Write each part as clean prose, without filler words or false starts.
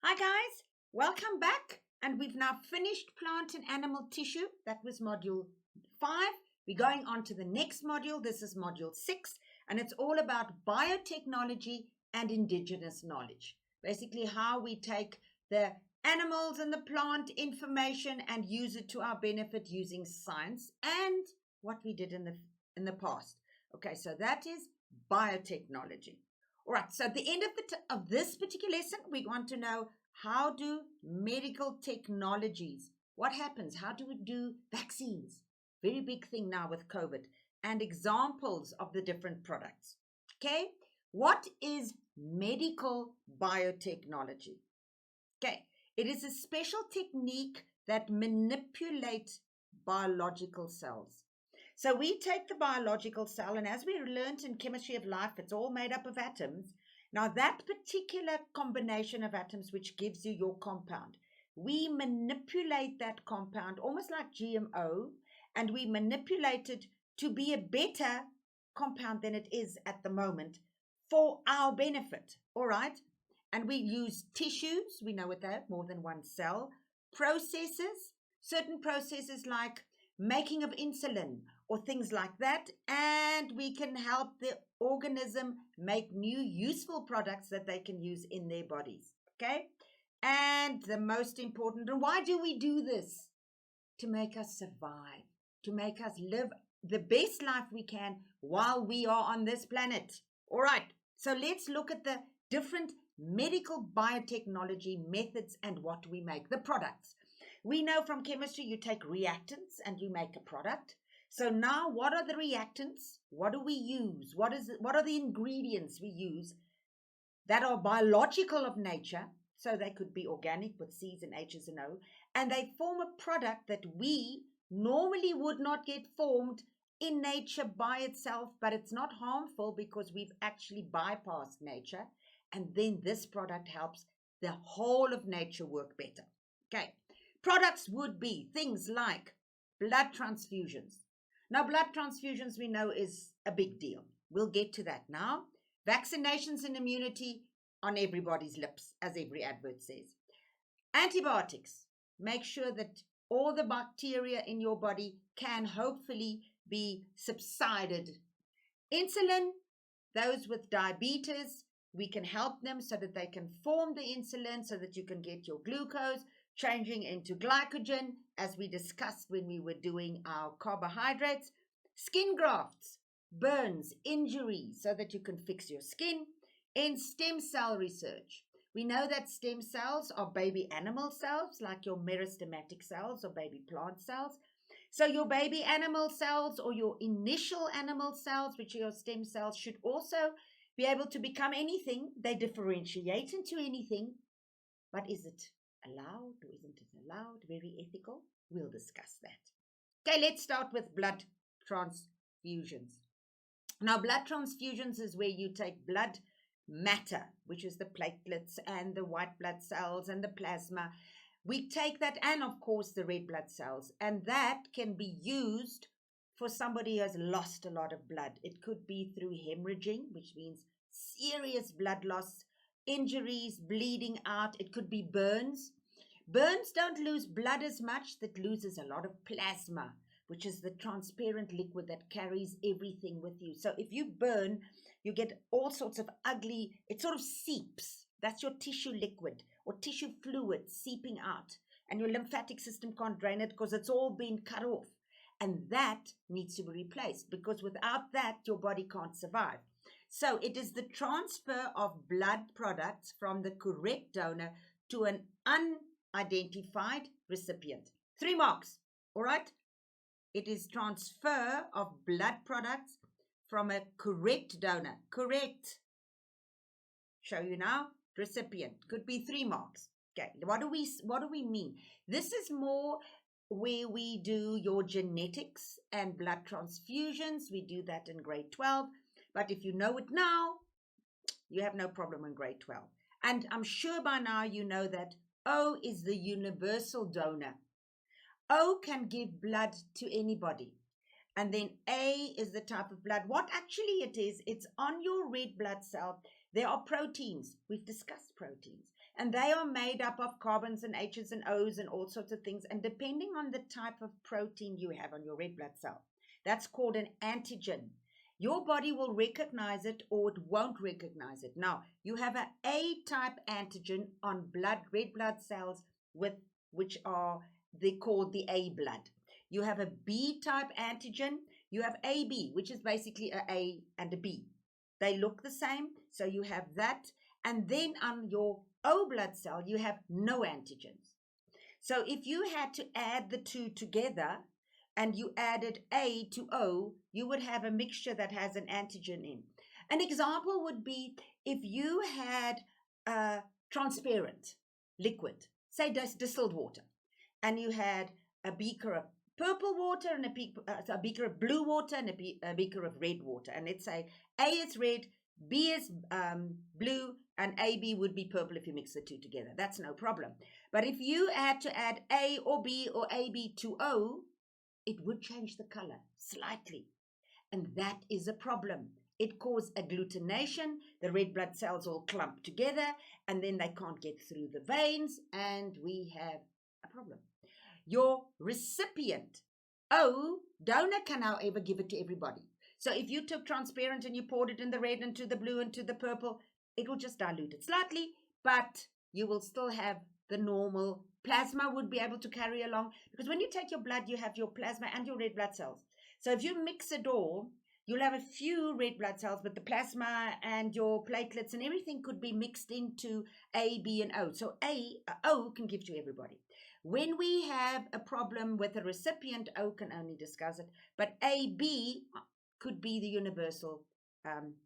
Hi guys, welcome back. And we've now finished plant and animal tissue. That was module 5. We're going on to the next module. This is module 6, and it's all about biotechnology and indigenous knowledge. Basically, how we take the animals and the plant information and use it to our benefit using science and what we did in the past. Okay, so that is biotechnology. All right, so at the end of this particular lesson, we want to know, how do medical technologies, what happens? How do we do vaccines? Very big thing now with COVID, and examples of the different products. Okay, what is medical biotechnology? Okay, it is a special technique that manipulates biological cells. So we take the biological cell, and as we learned in chemistry of life, it's all made up of atoms. Now, that particular combination of atoms, which gives you your compound, we manipulate that compound almost like GMO, and we manipulate it to be a better compound than it is at the moment for our benefit. All right. And we use tissues. We know what they have, more than one cell. Processes, certain processes like making of insulin or things like that, and we can help the organism make new useful products that they can use in their bodies. Okay, and the most important, and why do we do this? To make us survive, to make us live the best life we can while we are on this planet. All right, so let's look at the different medical biotechnology methods and what we make, the products. We know from chemistry you take reactants and you make a product. So now, what are the reactants? What do we use? What are the ingredients we use that are biological of nature? So they could be organic with C's and H's and O, and they form a product that we normally would not get formed in nature by itself, but it's not harmful because we've actually bypassed nature, and then this product helps the whole of nature work better. Okay, products would be things like blood transfusions. Now, blood transfusions we know is a big deal. We'll get to that now. Vaccinations and immunity on everybody's lips, as every advert says. Antibiotics. Make sure that all the bacteria in your body can hopefully be subsided. Insulin, those with diabetes, we can help them so that they can form the insulin so that you can get your glucose changing into glycogen, as we discussed when we were doing our carbohydrates. Skin grafts, burns, injuries, so that you can fix your skin. In stem cell research, we know that stem cells are baby animal cells, like your meristematic cells or baby plant cells. So your baby animal cells or your initial animal cells, which are your stem cells, should also be able to become anything. They differentiate into anything. But is it allowed or isn't it allowed? Very ethical. We'll discuss that. Okay, let's start with blood transfusions. Now, blood transfusions is where you take blood matter, which is the platelets and the white blood cells and the plasma. We take that, and of course the red blood cells, and that can be used for somebody who has lost a lot of blood. It could be through hemorrhaging, which means serious blood loss, injuries, bleeding out. It could be burns. Burns don't lose blood as much, that loses a lot of plasma, which is the transparent liquid that carries everything with you. So if you burn, you get all sorts of ugly, it sort of seeps. That's your tissue liquid or tissue fluid seeping out, and your lymphatic system can't drain it because it's all been cut off. And that needs to be replaced, because without that, your body can't survive. So it is the transfer of blood products from the correct donor to an unidentified recipient. 3 marks, all right? It is transfer of blood products from a correct donor. Correct. Show you now. Recipient. Could be 3 marks. Okay. What do we mean? This is more where we do your genetics and blood transfusions. We do that in grade 12. But if you know it now, you have no problem in grade 12. And I'm sure by now you know that O is the universal donor. O can give blood to anybody. And then A is the type of blood. What actually it is, it's on your red blood cell. There are proteins. We've discussed proteins. And they are made up of carbons and H's and O's and all sorts of things. And depending on the type of protein you have on your red blood cell, that's called an antigen. Your body will recognize it or it won't recognize it. Now, you have an A-type antigen on red blood cells, which are called the A blood. You have a B-type antigen. You have AB, which is basically an A and a B. They look the same, so you have that. And then on your O blood cell, you have no antigens. So if you had to add the two together and you added A to O, you would have a mixture that has an antigen in. An example would be if you had a transparent liquid, say distilled water, and you had a beaker of purple water and a beaker of blue water and a beaker of red water. And let's say A is red, B is blue, and AB would be purple if you mix the two together. That's no problem. But if you had to add A or B or AB to O, it would change the color slightly. And that is a problem. It causes agglutination. The red blood cells all clump together, and then they can't get through the veins, and we have a problem. Your recipient, O, donor can, however, give it to everybody. So if you took transparent and you poured it in the red and to the blue and to the purple, it will just dilute it slightly, but you will still have the normal plasma would be able to carry along. Because when you take your blood, you have your plasma and your red blood cells. So if you mix it all, you'll have a few red blood cells, but the plasma and your platelets and everything could be mixed into A, B, and O. So O can give to everybody. When we have a problem with a recipient, O can only discuss it, but AB could be the universal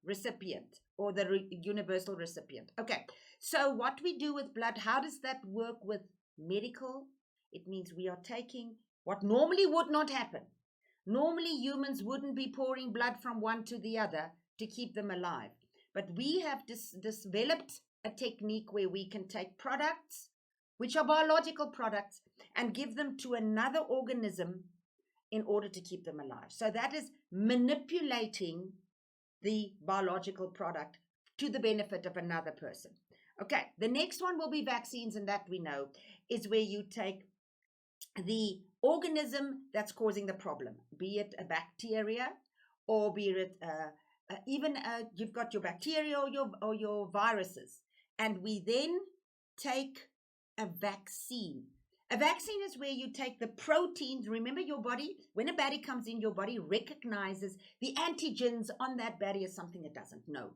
recipient or the universal recipient. Okay, so what we do with blood, how does that work with medical? It means we are taking what normally would not happen. Normally humans wouldn't be pouring blood from one to the other to keep them alive. But we have developed a technique where we can take products, which are biological products, and give them to another organism in order to keep them alive. So that is manipulating the biological product to the benefit of another person. Okay, the next one will be vaccines, and that we know is where you take the organism that's causing the problem, be it a bacteria or be it you've got your bacteria or your viruses, and we then take a vaccine. A vaccine is where you take the proteins. Remember, your body, when a baddie comes in, your body recognizes the antigens on that baddie as something it doesn't know.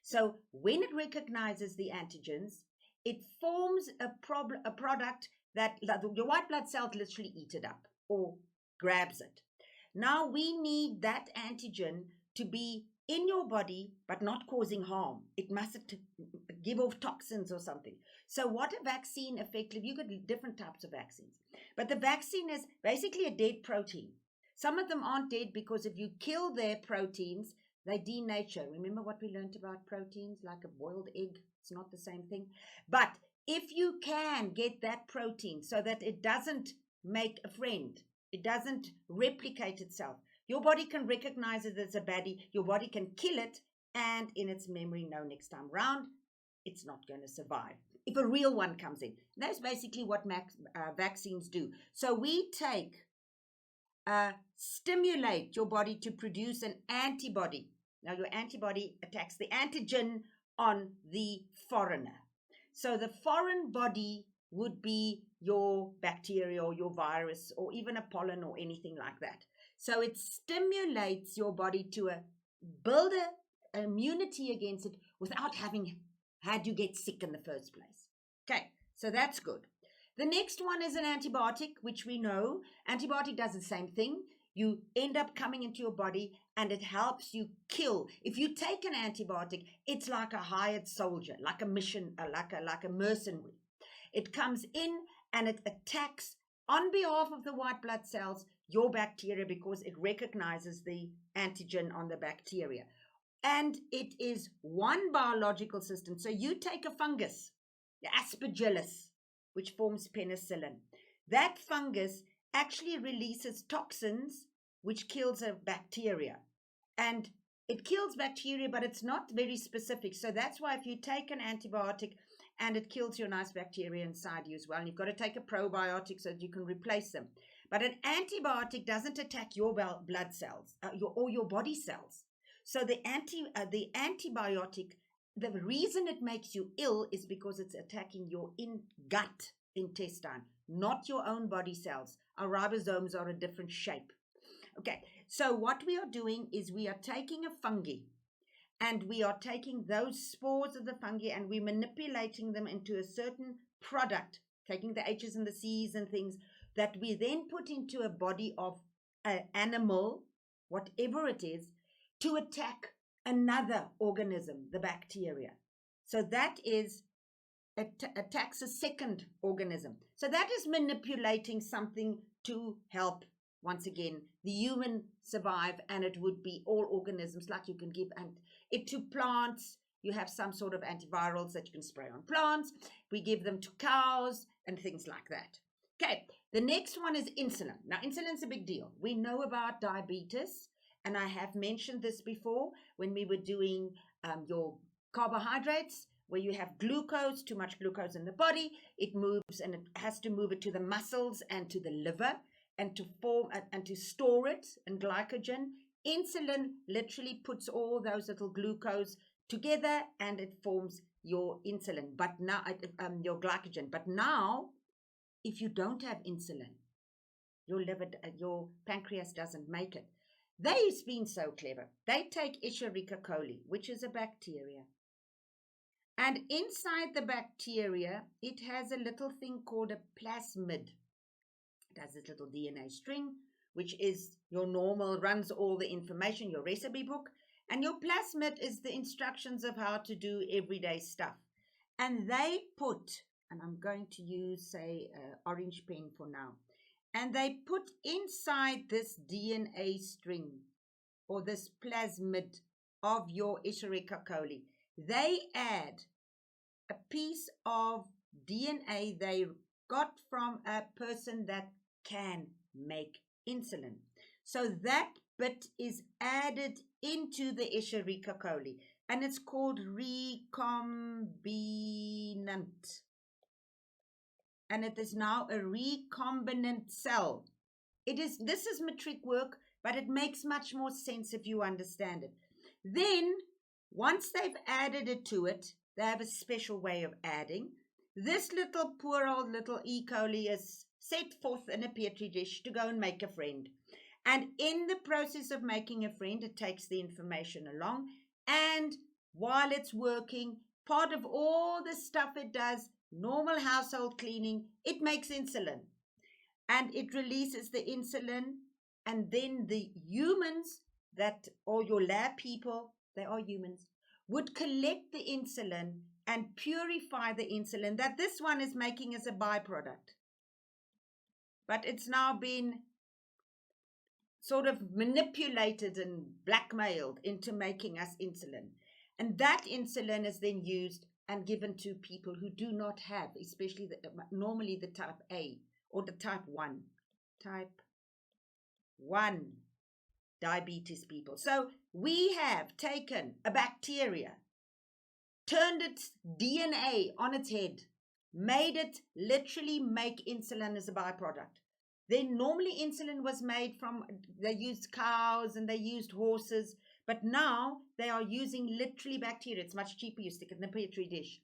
So when it recognizes the antigens, it forms a product that your white blood cells literally eat it up or grabs it. Now we need that antigen to be in your body but not causing harm. It mustn't give off toxins or something. So what a vaccine effectively, you've got different types of vaccines, but the vaccine is basically a dead protein. Some of them aren't dead because if you kill their proteins, they denature. Remember what we learned about proteins, like a boiled egg? It's not the same thing. But if you can get that protein so that it doesn't make a friend, it doesn't replicate itself, your body can recognize it as a baddie, your body can kill it, and in its memory, no, next time round, it's not going to survive. If a real one comes in. That's basically what vaccines do. So we stimulate your body to produce an antibody. Now your antibody attacks the antigen on the foreigner. So the foreign body would be your bacteria or your virus or even a pollen or anything like that. So it stimulates your body to build an immunity against it without having had you get sick in the first place. Okay, so that's good. The next one is an antibiotic, which we know. Antibiotic does the same thing. You end up coming into your body and it helps you kill. If you take an antibiotic, it's like a hired soldier, like a mission, like a mercenary. It comes in and it attacks on behalf of the white blood cells, your bacteria, because it recognizes the antigen on the bacteria. And it is one biological system. So you take a fungus, the Aspergillus, which forms penicillin. That fungus actually releases toxins which kills a bacteria. And it kills bacteria, but it's not very specific. So that's why if you take an antibiotic and it kills your nice bacteria inside you as well. And you've got to take a probiotic so that you can replace them. But an antibiotic doesn't attack your blood cells or your body cells. So the antibiotic, the reason it makes you ill is because it's attacking your gut intestine, not your own body cells. Our ribosomes are a different shape. Okay, so what we are doing is we are taking a fungi, and we are taking those spores of the fungi and we're manipulating them into a certain product, taking the H's and the C's and things that we then put into a body of an animal, whatever it is, to attack another organism, the bacteria. So that is attacks a second organism. So that is manipulating something to help, once again, the human survive, and it would be all organisms. Like you can give it to plants. You have some sort of antivirals that you can spray on plants. We give them to cows and things like that. Okay, the next one is insulin. Now, insulin's a big deal. We know about diabetes, and I have mentioned this before when we were doing your carbohydrates, where you have glucose, too much glucose in the body. It moves, and it has to move it to the muscles and to the liver, and to form and to store it in glycogen. Insulin literally puts all those little glucose together and it forms your insulin, but now your glycogen. But now, if you don't have insulin, your liver, your pancreas doesn't make it. They've been so clever. They take Escherichia coli, which is a bacteria, and inside the bacteria, it has a little thing called a plasmid. It has this little DNA string, which is your normal, runs all the information, your recipe book. And your plasmid is the instructions of how to do everyday stuff. And they put, and I'm going to use, say, an orange pen for now. And they put inside this DNA string, or this plasmid of your Escherichia coli, they add a piece of DNA they got from a person that can make insulin. So that bit is added into the Escherichia coli, and it's called recombinant. And it is now a recombinant cell. This is matric work, but it makes much more sense if you understand it. Then, once they've added it to it, they have a special way of adding. This little poor old little E. coli is set forth in a petri dish to go and make a friend. And in the process of making a friend, it takes the information along. And while it's working, part of all the stuff it does, normal household cleaning, it makes insulin. And it releases the insulin. And then the humans or your lab people, they are humans, would collect the insulin and purify the insulin that this one is making as a byproduct. But it's now been sort of manipulated and blackmailed into making us insulin. And that insulin is then used and given to people who do not have, especially normally the type A or the type 1 diabetes people. So we have taken a bacteria, turned its DNA on its head, made it literally make insulin as a byproduct. Then normally insulin was made from, they used cows and they used horses, but now they are using literally bacteria. It's much cheaper. You stick it in a petri dish.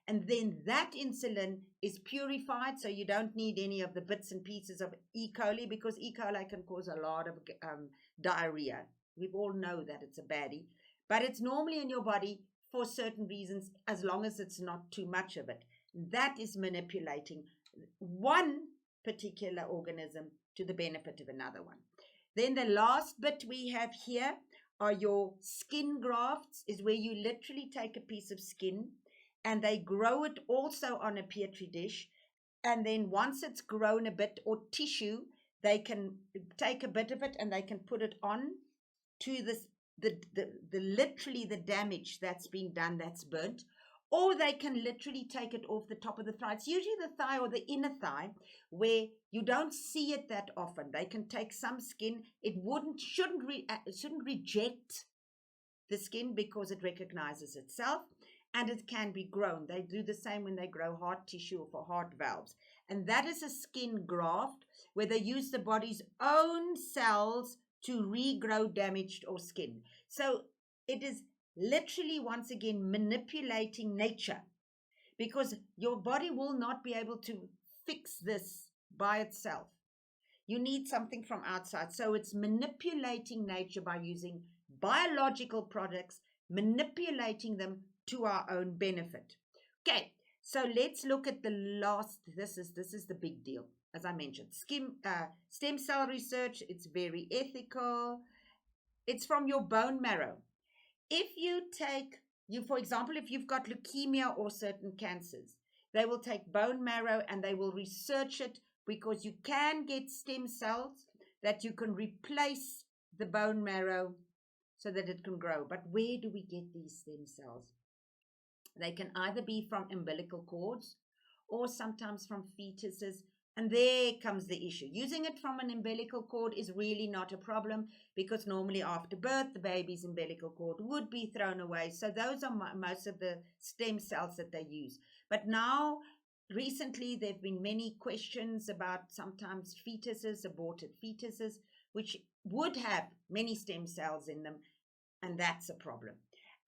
And then that insulin is purified, so you don't need any of the bits and pieces of E. coli, because E. coli can cause a lot of diarrhea. We all know that it's a baddie. But it's normally in your body for certain reasons, as long as it's not too much of it. That is manipulating one particular organism to the benefit of another one. Then the last bit we have here are your skin grafts, is where you literally take a piece of skin and they grow it also on a petri dish. And then once it's grown a bit, or tissue, they can take a bit of it and they can put it on to this, literally the damage that's been done, that's burnt. Or they can literally take it off the top of the thigh. It's usually the thigh or the inner thigh where you don't see it that often. They can take some skin. It shouldn't reject the skin because it recognizes itself. and it can be grown. They do the same when they grow heart tissue or for heart valves. And that is a skin graft where they use the body's own cells to regrow damaged or skin. So it is literally, once again, manipulating nature, because your body will not be able to fix this by itself. You need something from outside. So it's manipulating nature by using biological products, manipulating them to our own benefit. Okay, so let's look at the last. This is the big deal. As I mentioned, stem cell research, it's very ethical. It's from your bone marrow. If you take, for example, if you've got leukemia or certain cancers, they will take bone marrow and they will research it, because you can get stem cells that you can replace the bone marrow so that it can grow. But where do we get these stem cells? They can either be from umbilical cords or sometimes from fetuses. And there comes the issue. Using it from an umbilical cord is really not a problem, because normally after birth, the baby's umbilical cord would be thrown away. So those are most of the stem cells that they use. But now, recently, there have been many questions about sometimes fetuses, aborted fetuses, which would have many stem cells in them, and that's a problem.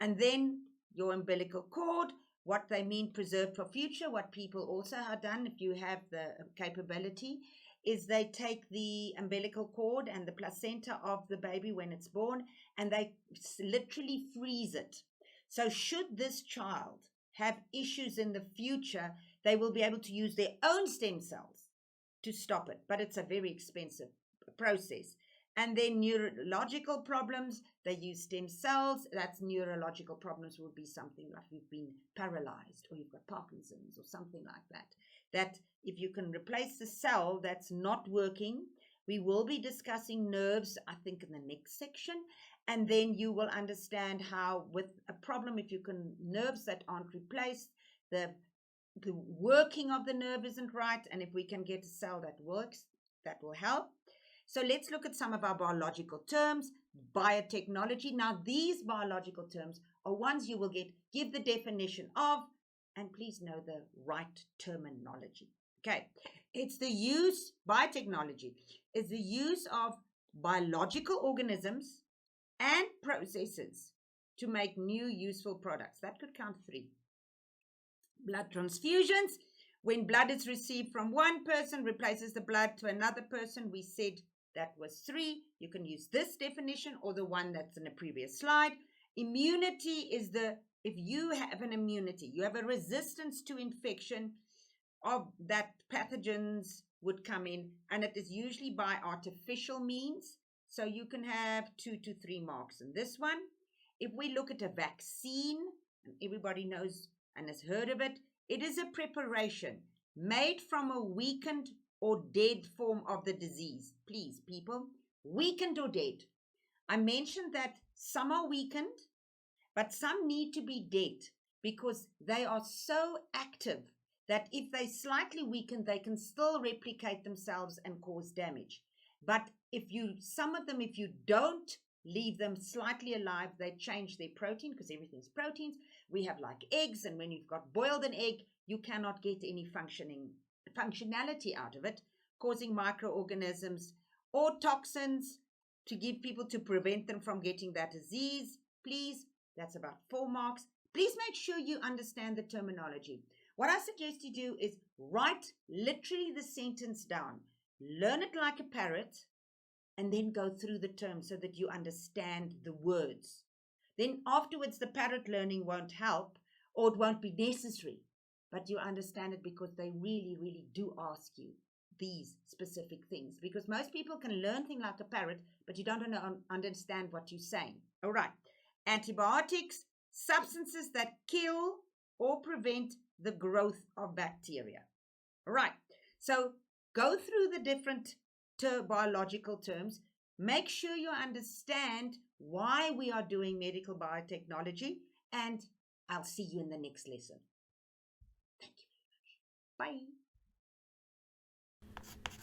And then your umbilical cord, what they mean preserved for future, what people also have done, if you have the capability, is they take the umbilical cord and the placenta of the baby when it's born, and they literally freeze it. So should this child have issues in the future, they will be able to use their own stem cells to stop it. But it's a very expensive process. And then neurological problems, they use stem cells. That's neurological problems would be something like you've been paralyzed or you've got Parkinson's or something like that. That if you can replace the cell that's not working, we will be discussing nerves, I think, in the next section. And then you will understand how, with a problem, if you can, nerves that aren't replaced, the working of the nerve isn't right. And if we can get a cell that works, that will help. So let's look at some of our biological terms. Biotechnology. Now, these biological terms are ones you will give the definition of, and please know the right terminology. Okay, it's the use, biotechnology is the use of biological organisms and processes to make new useful products. That could count 3. Blood transfusions. When blood is received from one person, replaces the blood to another person, we said that was 3. You can use this definition or the one that's in the previous slide. Immunity is if you have an immunity, you have a resistance to infection of that pathogens would come in, and it is usually by artificial means. So you can have 2 to 3 marks in this one. If we look at a vaccine, and everybody knows and has heard of it, it is a preparation made from a weakened or dead form of the disease. Please, people, weakened or dead. I mentioned that some are weakened, but some need to be dead because they are so active that if they slightly weakened, they can still replicate themselves and cause damage. But some of them, if you don't leave them slightly alive, they change their protein, because everything's proteins. We have like eggs, and when you've got boiled an egg, you cannot get any functionality out of it, causing microorganisms or toxins to give people to prevent them from getting that disease. Please, that's about 4 marks. Please make sure you understand the terminology. What I suggest you do is write literally the sentence down, learn it like a parrot, and then go through the terms so that you understand the words. Then afterwards, the parrot learning won't help, or it won't be necessary, but you understand it because they really, really do ask you these specific things. Because most people can learn things like a parrot, but you don't understand what you're saying. All right. Antibiotics, substances that kill or prevent the growth of bacteria. All right. So go through the different biological terms. Make sure you understand why we are doing medical biotechnology, and I'll see you in the next lesson. Thank you very much. Bye.